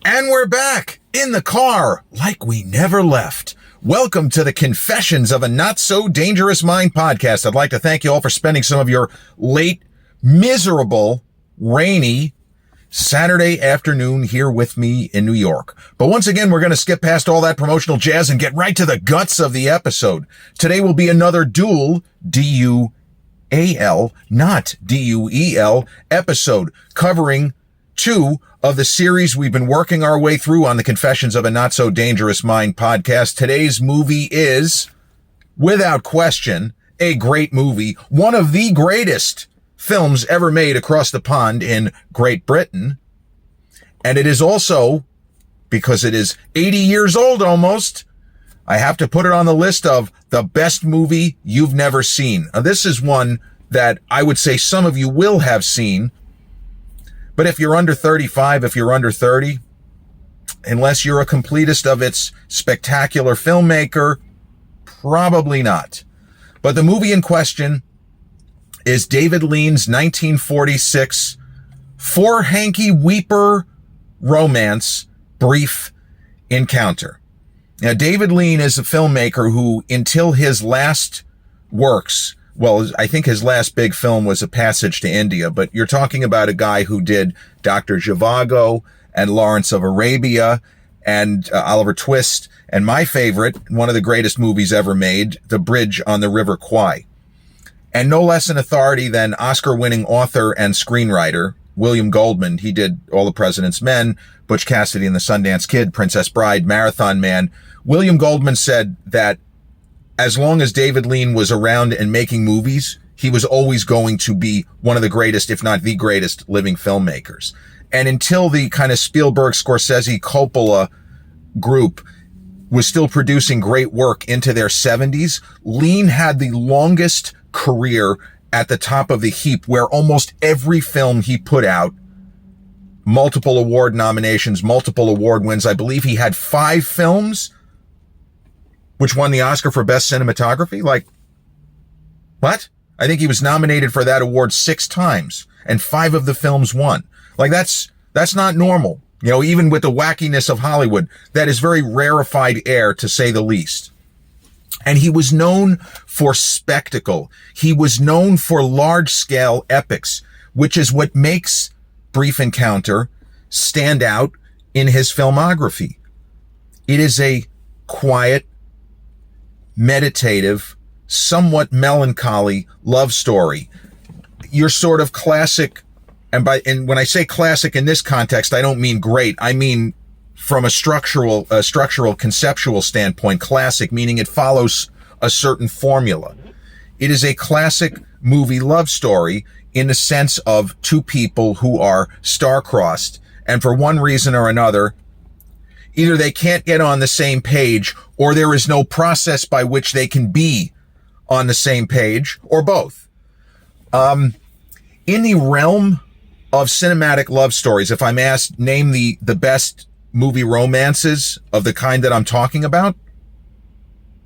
And we're back in the car like we never left. Welcome to the Confessions of a Not So Dangerous Mind podcast. I'd like to thank you all for spending some of your late, miserable, rainy Saturday afternoon here with me in New York. But once again, we're going to skip past all that promotional jazz and get right to the guts of the episode. Today will be another dual, D-U-A-L, not D-U-E-L, episode covering two of the series we've been working our way through on the Confessions of a Not So Dangerous Mind podcast. Today's movie is, without question, a great movie, one of the greatest films ever made across the pond in Great Britain. And it is also, because it is 80 years old almost, I have to put it on the list of the best movie you've never seen. Now, this is one that I would say some of you will have seen. But if you're under 35, if you're under 30, unless you're a completist of its spectacular filmmaker, probably not. But the movie in question is David Lean's 1946 four-hanky-weeper romance, Brief Encounter. Now, David Lean is a filmmaker who, until his last works, well, I think his last big film was A Passage to India, but you're talking about a guy who did Dr. Zhivago and Lawrence of Arabia and Oliver Twist, and my favorite, one of the greatest movies ever made, The Bridge on the River Kwai. And no less an authority than Oscar-winning author and screenwriter William Goldman. He did All the President's Men, Butch Cassidy and the Sundance Kid, Princess Bride, Marathon Man. William Goldman said that as long as David Lean was around and making movies, he was always going to be one of the greatest, if not the greatest, living filmmakers. And until the kind of Spielberg, Scorsese, Coppola group was still producing great work into their 70s, Lean had the longest career at the top of the heap, where almost every film he put out, multiple award nominations, multiple award wins. I believe he had 5 films which won the Oscar for Best Cinematography. Like, what? I think he was nominated for that award 6 times, and 5 of the films won. Like, that's not normal. You know, even with the wackiness of Hollywood, that is very rarefied air, to say the least. And he was known for spectacle. He was known for large-scale epics, which is what makes Brief Encounter stand out in his filmography. It is a quiet, meditative, somewhat melancholy love story. Your sort of classic, and when I say classic in this context, I don't mean great. I mean from a structural, conceptual standpoint, classic, meaning it follows a certain formula. It is a classic movie love story in the sense of two people who are star-crossed, and for one reason or another, either they can't get on the same page, or there is no process by which they can be on the same page, or both. In the realm of cinematic love stories, if I'm asked, name the best movie romances of the kind that I'm talking about,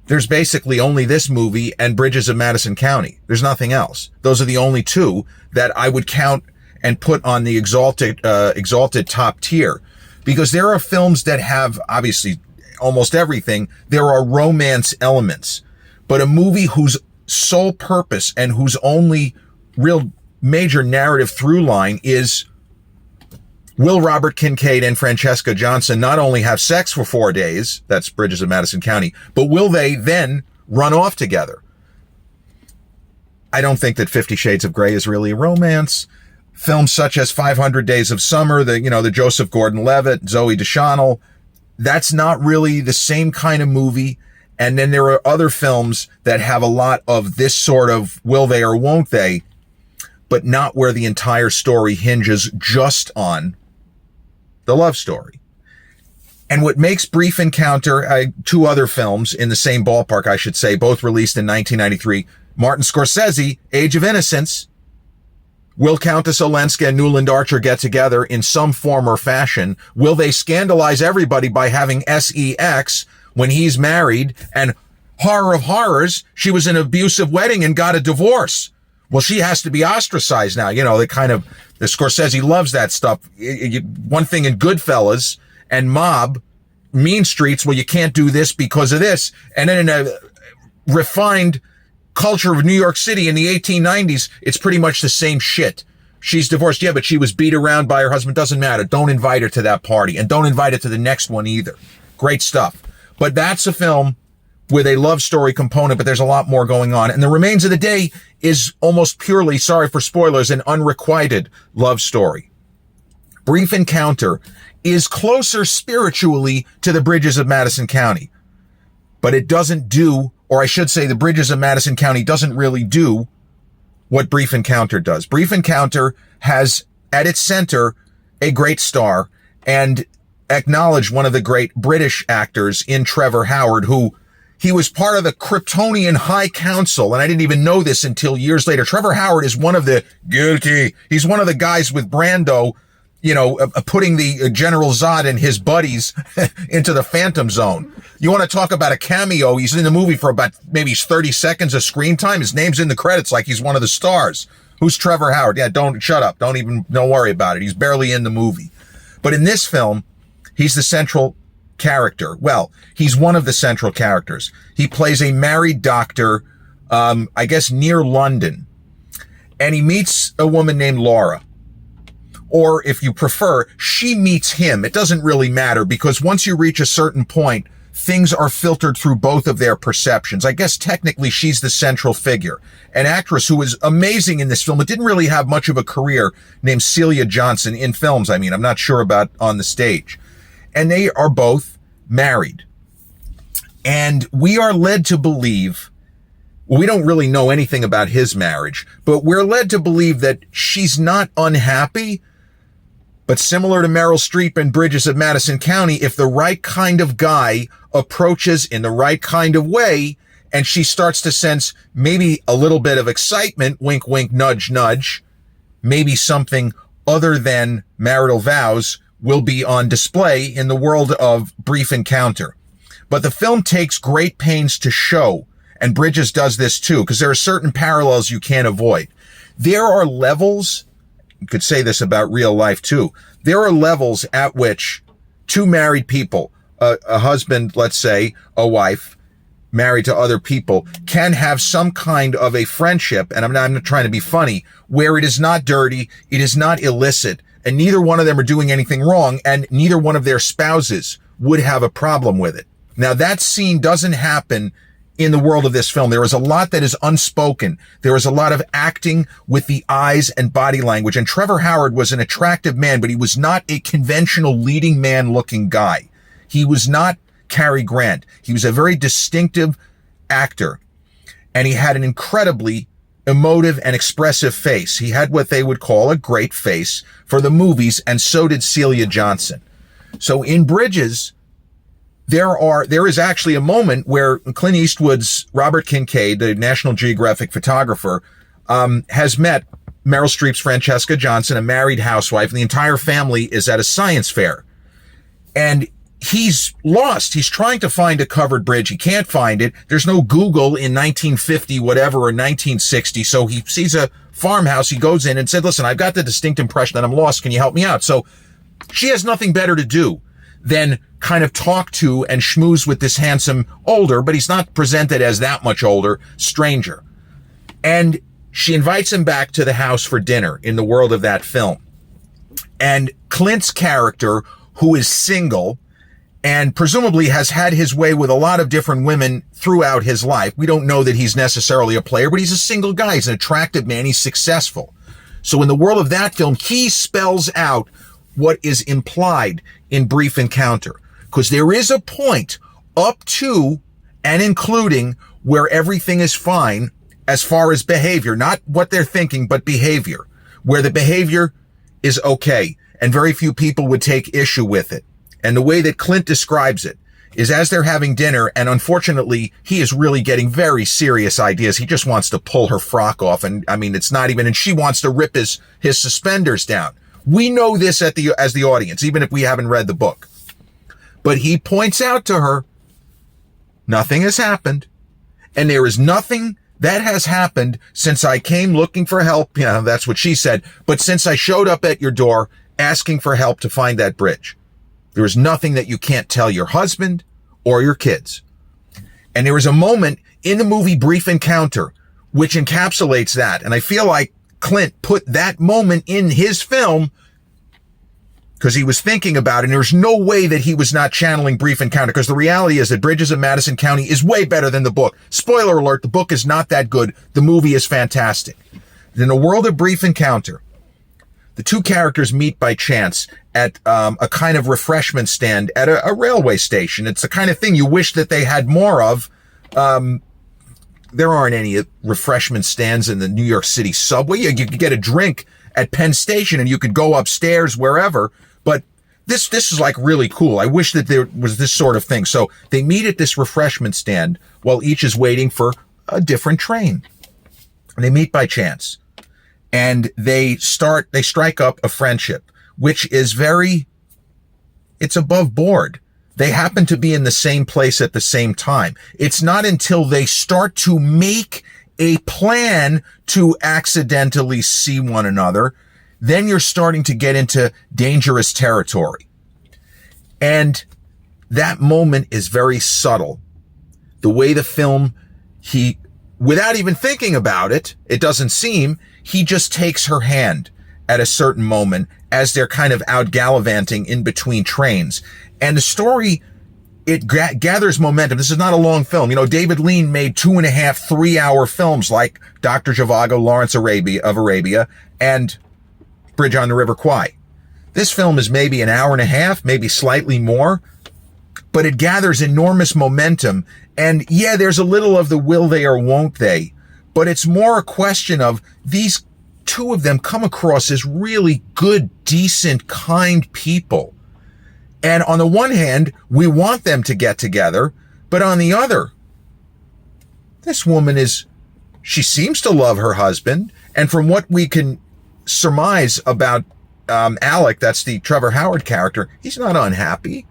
there's basically only this movie and Bridges of Madison County. There's nothing else. Those are the only two that I would count and put on the exalted top tier. Because there are films that have, obviously, almost everything. There are romance elements. But a movie whose sole purpose and whose only real major narrative through line is, will Robert Kincaid and Francesca Johnson not only have sex for 4 days, that's Bridges of Madison County, but will they then run off together? I don't think that 50 Shades of Grey is really a romance. Films such as 500 Days of Summer, the Joseph Gordon-Levitt, Zooey Deschanel, that's not really the same kind of movie. And then there are other films that have a lot of this sort of will they or won't they, but not where the entire story hinges just on the love story. And what makes Brief Encounter, 2 other films in the same ballpark, I should say, both released in 1993, Martin Scorsese, Age of Innocence. Will Countess Olenska and Newland Archer get together in some form or fashion? Will they scandalize everybody by having sex when he's married? And horror of horrors, she was in an abusive wedding and got a divorce. Well, she has to be ostracized now. The Scorsese loves that stuff. One thing in Goodfellas, and mob, mean streets, well, you can't do this because of this. And then in a refined culture of New York City in the 1890s, it's pretty much the same shit. She's divorced. Yeah, but she was beat around by her husband. Doesn't matter. Don't invite her to that party, and don't invite her to the next one either. Great stuff. But that's a film with a love story component, but there's a lot more going on. And The Remains of the Day is almost purely, sorry for spoilers, an unrequited love story. Brief Encounter is closer spiritually to The Bridges of Madison County, but it doesn't do, or I should say The Bridges of Madison County doesn't really do what Brief Encounter does. Brief Encounter has at its center a great star and acknowledge one of the great British actors in Trevor Howard, who he was part of the Kryptonian High Council, and I didn't even know this until years later. Trevor Howard is one of the guilty. He's one of the guys with Brando, putting the General Zod and his buddies into the Phantom Zone. You want to talk about a cameo? He's in the movie for about maybe 30 seconds of screen time. His name's in the credits like he's one of the stars. Who's Trevor Howard? Yeah, shut up. Don't worry about it. He's barely in the movie. But in this film, he's the central character. Well, he's one of the central characters. He plays a married doctor, I guess near London. And he meets a woman named Laura. Or if you prefer, she meets him. It doesn't really matter because once you reach a certain point, things are filtered through both of their perceptions. I guess technically she's the central figure. An actress who is amazing in this film, but didn't really have much of a career, named Celia Johnson in films. I'm not sure about on the stage. And they are both married. And we are led to believe, well, we don't really know anything about his marriage, but we're led to believe that she's not unhappy. But similar to Meryl Streep in Bridges of Madison County, if the right kind of guy approaches in the right kind of way, and she starts to sense maybe a little bit of excitement, wink, wink, nudge, nudge, maybe something other than marital vows will be on display in the world of Brief Encounter. But the film takes great pains to show, and Bridges does this too, because there are certain parallels you can't avoid. There are levels, you could say this about real life too, there are levels at which two married people, a husband, let's say, a wife, married to other people, can have some kind of a friendship, and I'm not trying to be funny, where it is not dirty, it is not illicit, and neither one of them are doing anything wrong, and neither one of their spouses would have a problem with it. Now, that scene doesn't happen in the world of this film. There is a lot that is unspoken. There is a lot of acting with the eyes and body language. And Trevor Howard was an attractive man, but he was not a conventional leading man looking guy. He was not Cary Grant. He was a very distinctive actor, and he had an incredibly emotive and expressive face. He had what they would call a great face for the movies, and so did Celia Johnson. So in Bridges, there is actually a moment where Clint Eastwood's Robert Kincaid, the National Geographic photographer, has met Meryl Streep's Francesca Johnson, a married housewife, and the entire family is at a science fair. And he's lost. He's trying to find a covered bridge. He can't find it. There's no Google in 1950, whatever, or 1960. So he sees a farmhouse. He goes in and said, listen, I've got the distinct impression that I'm lost. Can you help me out? So she has nothing better to do than kind of talk to and schmooze with this handsome older, but he's not presented as that much older, stranger. And she invites him back to the house for dinner in the world of that film. And Clint's character, who is single and presumably has had his way with a lot of different women throughout his life. We don't know that he's necessarily a player, but he's a single guy. He's an attractive man. He's successful. So in the world of that film, he spells out what is implied in Brief Encounter, because there is a point up to and including where everything is fine as far as behavior, not what they're thinking, but behavior, where the behavior is okay and very few people would take issue with it. And the way that Clint describes it is as they're having dinner, and unfortunately, he is really getting very serious ideas. He just wants to pull her frock off, and it's not even, and she wants to rip his suspenders down. We know this as the audience, even if we haven't read the book. But he points out to her, nothing has happened, and there is nothing that has happened since I came looking for help. That's what she said. But since I showed up at your door asking for help to find that bridge. There is nothing that you can't tell your husband or your kids. And there is a moment in the movie Brief Encounter which encapsulates that. And I feel like Clint put that moment in his film because he was thinking about it. And there's no way that he was not channeling Brief Encounter, because the reality is that Bridges of Madison County is way better than the book. Spoiler alert, the book is not that good. The movie is fantastic. In the world of Brief Encounter, the two characters meet by chance at a kind of refreshment stand at a railway station. It's the kind of thing you wish that they had more of. There aren't any refreshment stands in the New York City subway. You could get a drink at Penn Station and you could go upstairs wherever. But this is like really cool. I wish that there was this sort of thing. So they meet at this refreshment stand while each is waiting for a different train. And they meet by chance. And they strike up a friendship, which is it's above board. They happen to be in the same place at the same time. It's not until they start to make a plan to accidentally see one another, then you're starting to get into dangerous territory. And that moment is very subtle. The way the film, without even thinking about it, it doesn't seem, he just takes her hand at a certain moment as they're kind of out gallivanting in between trains. And the story, it gathers momentum. This is not a long film. David Lean made 2.5, 3-hour films like Dr. Zhivago, Lawrence of Arabia, and Bridge on the River Kwai. This film is maybe an hour and a half, maybe slightly more, but it gathers enormous momentum. And yeah, there's a little of the will they or won't they, but it's more a question of these two of them come across as really good, decent, kind people. And on the one hand, we want them to get together, but on the other, this woman she seems to love her husband. And from what we can surmise about Alec, that's the Trevor Howard character, he's not unhappy.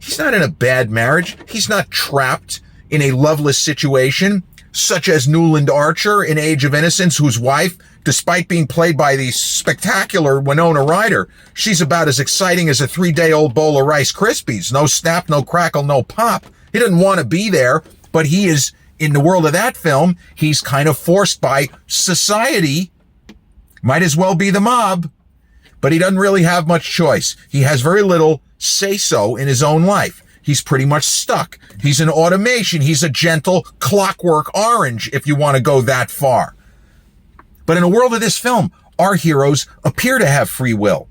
He's not in a bad marriage. He's not trapped in a loveless situation, such as Newland Archer in Age of Innocence, whose wife, despite being played by the spectacular Winona Ryder, she's about as exciting as a 3-day-old bowl of Rice Krispies. No snap, no crackle, no pop. He didn't want to be there, but he is, in the world of that film, he's kind of forced by society. Might as well be the mob, but he doesn't really have much choice. He has very little say-so in his own life. He's pretty much stuck. He's an automation. He's a gentle Clockwork Orange, if you want to go that far. But in the world of this film, our heroes appear to have free will.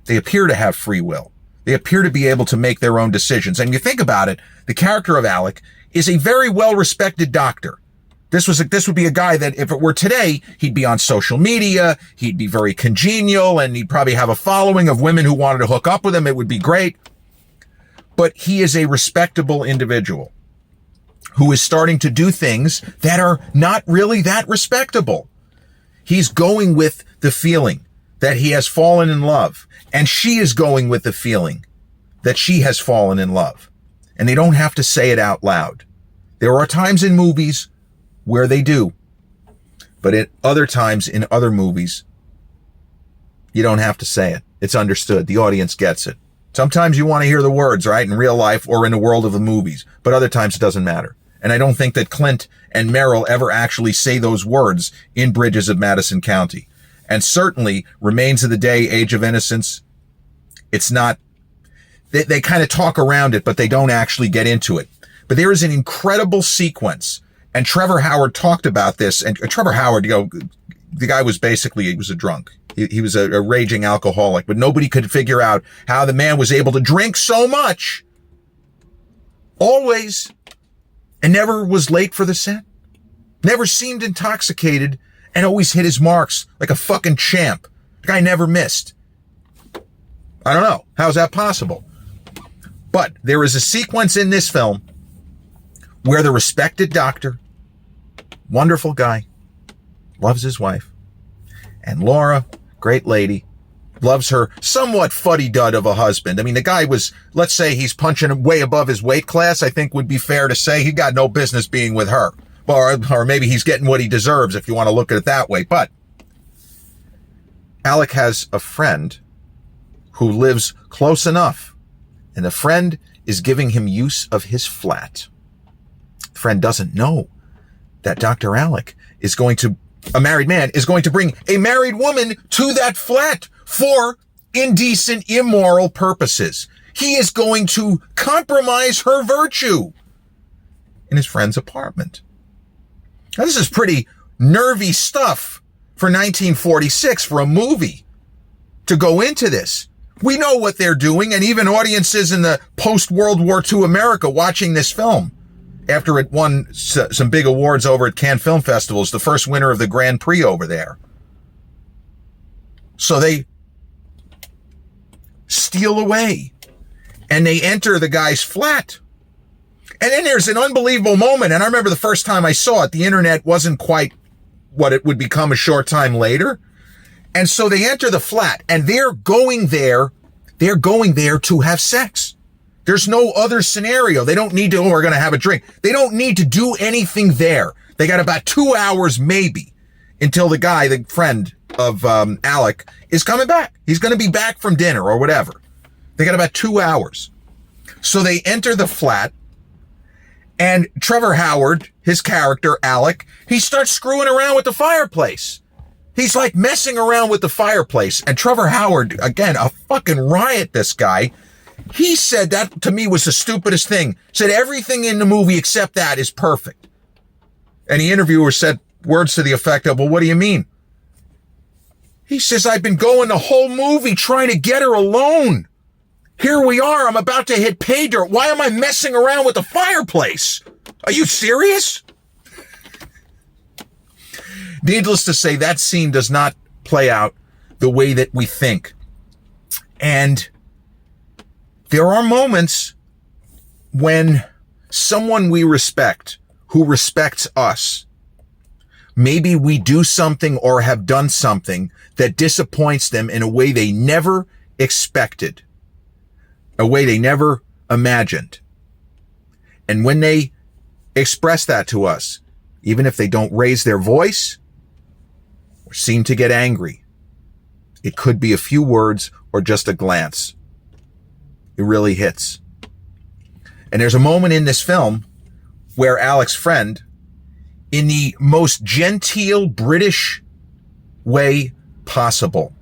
They appear to have free will. They appear to be able to make their own decisions. And you think about it, the character of Alec is a very well-respected doctor. This would be a guy that if it were today, he'd be on social media, he'd be very congenial, and he'd probably have a following of women who wanted to hook up with him. It would be great. But he is a respectable individual who is starting to do things that are not really that respectable. He's going with the feeling that he has fallen in love, and she is going with the feeling that she has fallen in love. And they don't have to say it out loud. There are times in movies where they do, but at other times in other movies, you don't have to say it. It's understood. The audience gets it. Sometimes you want to hear the words, right, in real life or in the world of the movies, but other times it doesn't matter. And I don't think that Clint and Meryl ever actually say those words in Bridges of Madison County. And certainly, Remains of the Day, Age of Innocence, it's not, they kind of talk around it, but they don't actually get into it. But there is an incredible sequence, and Trevor Howard talked about this, and Trevor Howard, the guy was he was a drunk. He was a raging alcoholic, but nobody could figure out how the man was able to drink so much, always, and never was late for the set, never seemed intoxicated, and always hit his marks like a fucking champ. The guy never missed. I don't know. How's that possible? But there is a sequence in this film where the respected doctor, wonderful guy, loves his wife, and Laura, great lady, loves her somewhat fuddy-dud of a husband. I mean, the guy was, let's say he's punching way above his weight class, I think would be fair to say. He got no business being with her. Or maybe he's getting what he deserves if you want to look at it that way. But Alec has a friend who lives close enough and the friend is giving him use of his flat. The friend doesn't know that Dr. Alec is going to, a married man, is going to bring a married woman to that flat for indecent, immoral purposes. He is going to compromise her virtue in his friend's apartment. Now, this is pretty nervy stuff for 1946 for a movie to go into this. We know what they're doing, and even audiences in the post-World War II America watching this film, after it won some big awards over at Cannes Film Festival, is the first winner of the Grand Prix over there. So they steal away, and they enter the guy's flat. And then there's an unbelievable moment, and I remember the first time I saw it, the internet wasn't quite what it would become a short time later. And so they enter the flat, and they're going there to have sex. There's no other scenario. They don't need to, we're going to have a drink. They don't need to do anything there. They got about 2 hours maybe until the guy, the friend of Alec, is coming back. He's going to be back from dinner or whatever. They got about 2 hours. So they enter the flat, and Trevor Howard, his character, Alec, he starts screwing around with the fireplace. He's like messing around with the fireplace. And Trevor Howard, again, a fucking riot, this guy. He said that to me was the stupidest thing. Said everything in the movie except that is perfect. And the interviewer said words to the effect of, well, what do you mean? He says, I've been going the whole movie trying to get her alone. Here we are. I'm about to hit pay dirt. Why am I messing around with the fireplace? Are you serious? Needless to say, that scene does not play out the way that we think. And there are moments when someone we respect, who respects us, maybe we do something or have done something that disappoints them in a way they never expected, a way they never imagined. And when they express that to us, even if they don't raise their voice or seem to get angry, it could be a few words or just a glance. It really hits. And there's a moment in this film where Alec's friend, in the most genteel British way possible,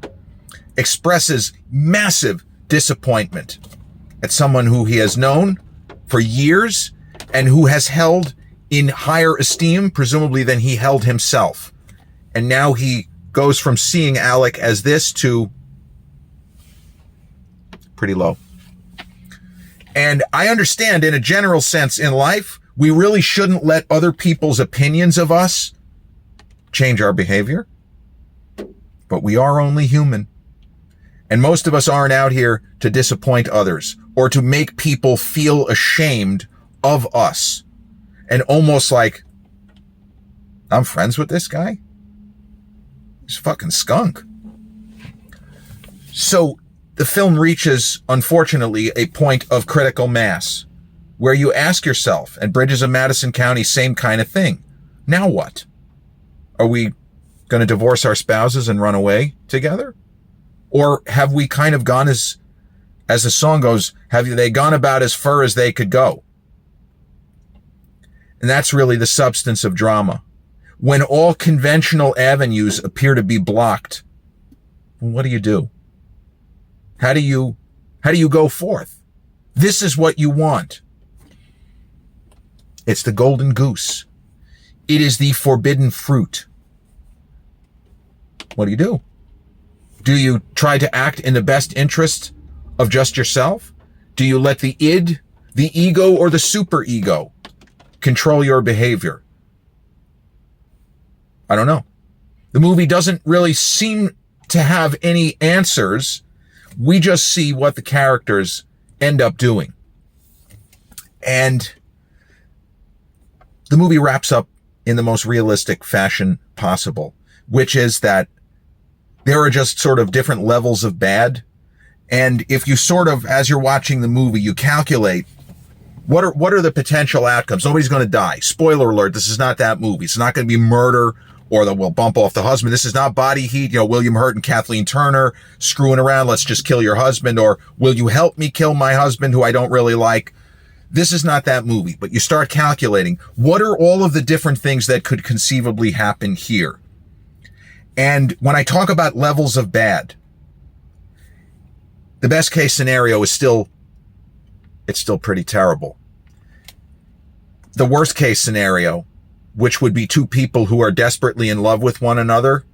expresses massive disappointment at someone who he has known for years and who has held in higher esteem, presumably, than he held himself. And now he goes from seeing Alec as this to pretty low. And I understand in a general sense in life, we really shouldn't let other people's opinions of us change our behavior. But we are only human. And most of us aren't out here to disappoint others or to make people feel ashamed of us. And almost like, I'm friends with this guy? He's a fucking skunk. So the film reaches, unfortunately, a point of critical mass where you ask yourself, and Bridges of Madison County, same kind of thing. Now what? Are we going to divorce our spouses and run away together? Or have we kind of gone as the song goes, have they gone about as far as they could go? And that's really the substance of drama. When all conventional avenues appear to be blocked, what do? How do you go forth? This is what you want. It's the golden goose. It is the forbidden fruit. What do? Do you try to act in the best interest of just yourself? Do you let the id, the ego, or the superego control your behavior? I don't know. The movie doesn't really seem to have any answers. We just see what the characters end up doing. And the movie wraps up in the most realistic fashion possible, which is that there are just sort of different levels of bad. And if you sort of, as you're watching the movie, you calculate what are the potential outcomes. Nobody's going to die. Spoiler alert, this is not that movie. It's not going to be murder or that will bump off the husband. This is not Body Heat, William Hurt and Kathleen Turner screwing around. Let's just kill your husband, or will you help me kill my husband who I don't really like? This is not that movie, but you start calculating what are all of the different things that could conceivably happen here. And when I talk about levels of bad, the best case scenario is still pretty terrible. The worst case scenario, which would be two people who are desperately in love with one another,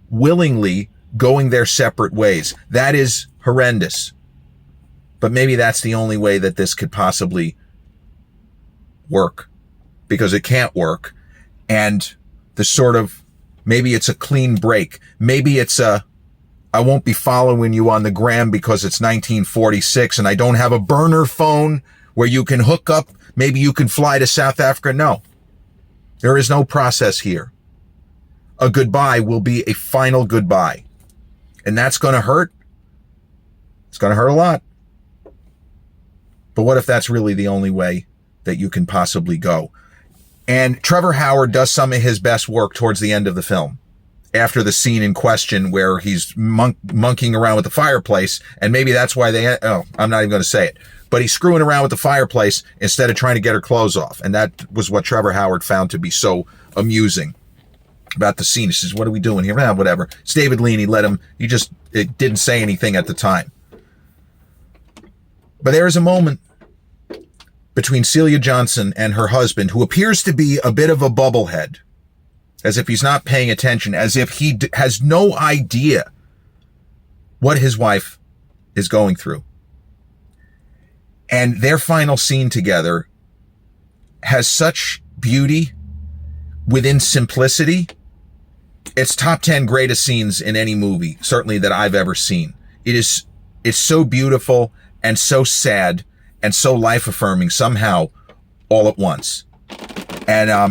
willingly going their separate ways. That is horrendous. But maybe that's the only way that this could possibly work, because it can't work. And the sort of, maybe it's a clean break. Maybe it's I won't be following you on the gram because it's 1946 and I don't have a burner phone where you can hook up. Maybe you can fly to South Africa. No, there is no process here. A goodbye will be a final goodbye. And that's going to hurt. It's going to hurt a lot. But what if that's really the only way that you can possibly go? And Trevor Howard does some of his best work towards the end of the film, after the scene in question where he's monkeying around with the fireplace. And maybe that's why I'm not even going to say it, but he's screwing around with the fireplace instead of trying to get her clothes off. And that was what Trevor Howard found to be so amusing about the scene. He says, what are we doing here? Whatever. It's David Lean. It didn't say anything at the time. But there is a moment between Celia Johnson and her husband, who appears to be a bit of a bubblehead, as if he's not paying attention, as if he has no idea what his wife is going through. And their final scene together has such beauty within simplicity. It's top 10 greatest scenes in any movie, certainly that I've ever seen. It's so beautiful and so sad and so life-affirming somehow all at once. And I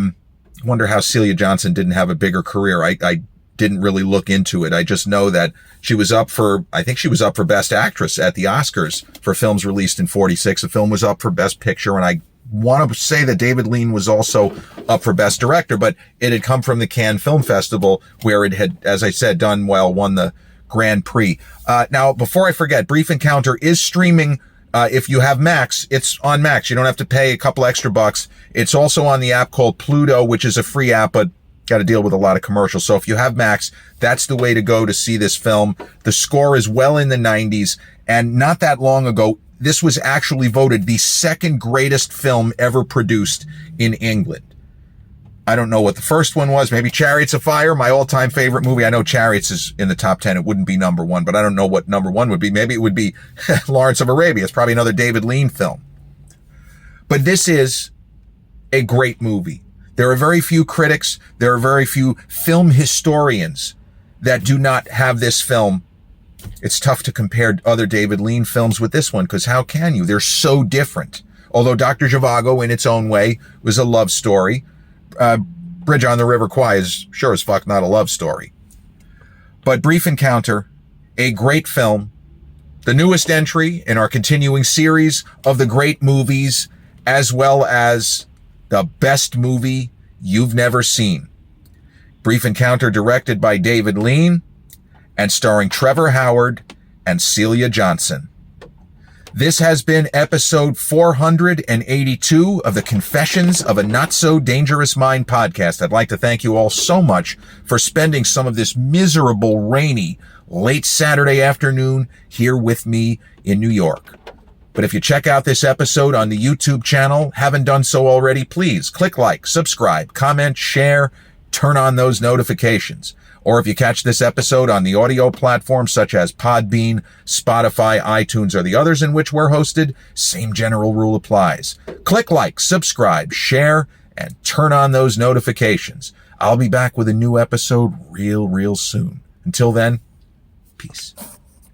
wonder how Celia Johnson didn't have a bigger career. I didn't really look into it. I just know that she was up for Best Actress at the Oscars for films released in 46. The film was up for Best Picture, and I want to say that David Lean was also up for Best Director, but it had come from the Cannes Film Festival, where it had, as I said, done well, won the Grand Prix. Now, before I forget, Brief Encounter is streaming. If you have Max, it's on Max. You don't have to pay a couple extra bucks. It's also on the app called Pluto, which is a free app, but got to deal with a lot of commercials. So if you have Max, that's the way to go to see this film. The score is well in the 90s, and not that long ago, this was actually voted the second greatest film ever produced in England. I don't know what the first one was. Maybe Chariots of Fire, my all-time favorite movie. I know Chariots is in the top 10. It wouldn't be number one, but I don't know what number one would be. Maybe it would be Lawrence of Arabia. It's probably another David Lean film. But this is a great movie. There are very few critics. There are very few film historians that do not have this film. It's tough to compare other David Lean films with this one, because how can you? They're so different. Although Dr. Zhivago, in its own way, was a love story. Bridge on the River Kwai is sure as fuck not a love story. But Brief Encounter, a great film, the newest entry in our continuing series of the great movies, as well as the best movie you've never seen. Brief Encounter, directed by David Lean and starring Trevor Howard and Celia Johnson. This has been episode 482 of the Confessions of a Not So Dangerous Mind podcast. I'd like to thank you all so much for spending some of this miserable, rainy, late Saturday afternoon here with me in New York. But if you check out this episode on the YouTube channel, haven't done so already, please click like, subscribe, comment, share, turn on those notifications. Or if you catch this episode on the audio platforms such as Podbean, Spotify, iTunes, or the others in which we're hosted, same general rule applies. Click like, subscribe, share, and turn on those notifications. I'll be back with a new episode real soon. Until then, peace.